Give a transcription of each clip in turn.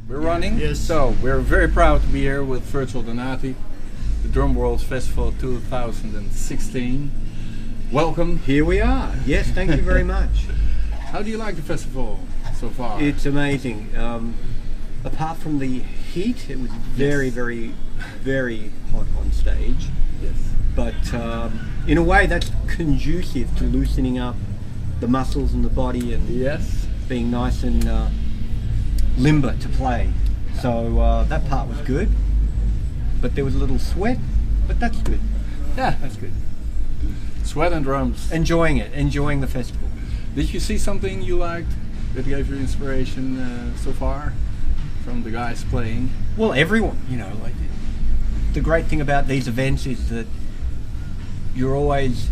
We're running. Yes. So we're very proud to be here with Virgil Donati, the Drumworld Festival 2016. Welcome. Here we are. Yes, thank you very much. How do you like the festival so far? It's amazing. Apart from the heat, it was very, very, very hot on stage. Yes. But in a way, that's conducive to loosening up the muscles in the body and Yes. being nice and limber to play. So that part was good. But there was a little sweat, but that's good. Yeah. That's good. Sweat and drums. Enjoying it, enjoying the festival. Did you see something you liked that gave you inspiration so far from the guys playing? Well, everyone, you know, like the great thing about these events is that you're always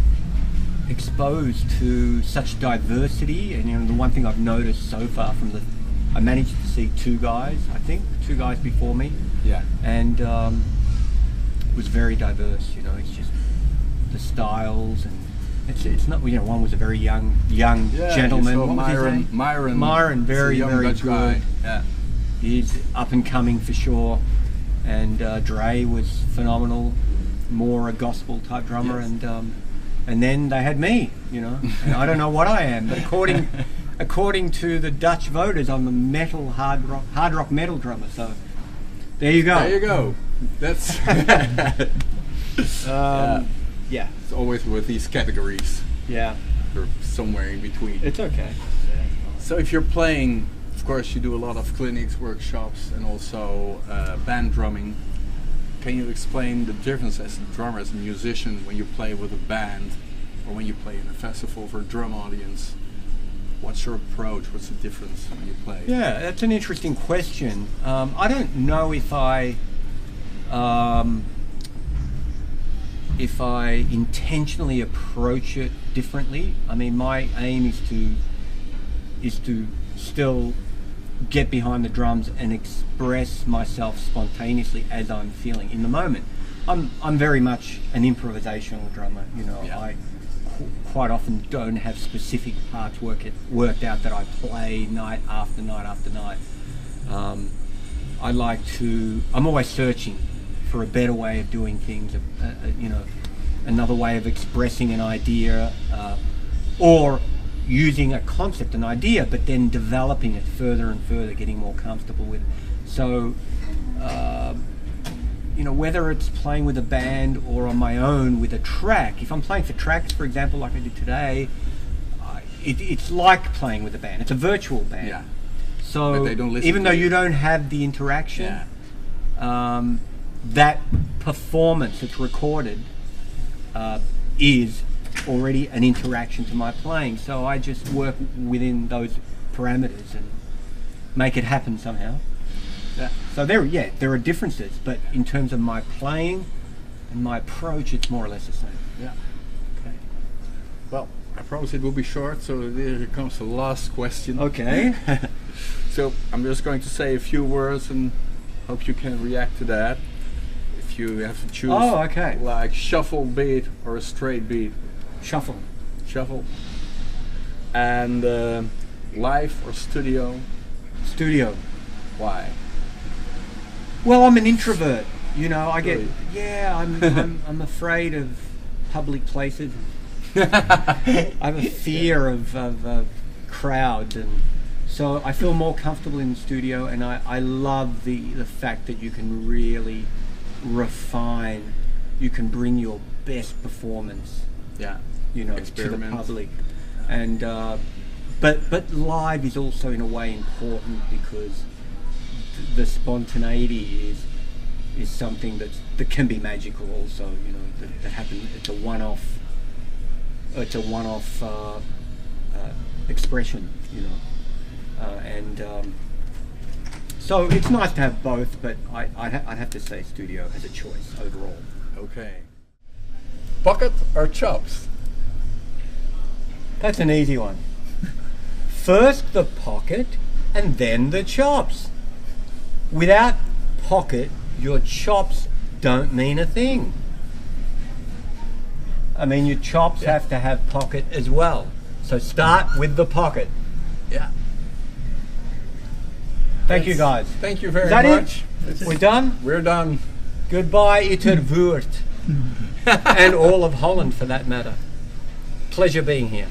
exposed to such diversity, and you know, the one thing I've noticed so far I managed to see two guys before me, Yeah. and it was very diverse. You know, it's just the styles, and it's not, you know, one was a very young gentleman. So What was his name? Myron, very, young very Dutch good. guy. Yeah. He's up and coming for sure, and Dre was phenomenal, more a gospel type drummer, Yes. and then they had me, you know. And I don't know what I am, but according to the Dutch voters, I'm a hard rock metal drummer. So there you go. There you go. That's Yeah. It's always with these categories. Yeah. You're somewhere in between. It's okay. So if you're playing, of course you do a lot of clinics, workshops, and also band drumming. Can you explain the difference as a drummer, as a musician, when you play with a band or when you play in a festival for a drum audience? What's your approach? What's the difference when you play? Yeah, that's an interesting question. I don't know if I intentionally approach it differently. I mean, my aim is to still get behind the drums and express myself spontaneously as I'm feeling in the moment. I'm very much an improvisational drummer. You know, Yeah. I quite often don't have specific parts worked out that I play night after night after night. I'm always searching for a better way of doing things, you know, another way of expressing an idea, or using a concept, an idea, but then developing it further and further, getting more comfortable with it. So, you know, whether it's playing with a band or on my own with a track, if I'm playing for tracks, for example, like I did today, it's like playing with a band. It's a virtual band. Yeah. So But they don't listen even to though you. you don't have the interaction, Yeah. that performance that's recorded is already an interaction to my playing. So I just work within those parameters and make it happen somehow. Yeah. So there are differences, but in terms of my playing and my approach, it's more or less the same. Yeah. Okay. Well, I promise it will be short, so here comes the last question. Okay. So I'm just going to say a few words and hope you can react to that. If you have to choose, Oh, okay. like shuffle beat or a straight beat. Shuffle. Shuffle. And live or studio. Studio. Why? Well, I'm an introvert. You know, I get Really? I'm afraid of public places. I have a fear of crowds, and so I feel more comfortable in the studio, and I love the fact that you can really refine, you can bring your best performance, Yeah. you know, to the Experiment. public. And but live is also in a way important because the spontaneity is something that can be magical also, you know, that happens. It's a one-off expression, you know, and so it's nice to have both, but I'd have to say studio as a choice overall. Okay. Pocket or chops? That's an easy one. First the pocket and then the chops. Without pocket, your chops don't mean a thing. I mean, your chops have to have pocket as well. So start with the pocket. Yeah. Thank you, guys. Thank you very Is that much. it? We're done? We're done. Goodbye, Ittervoort. And all of Holland, for that matter. Pleasure being here.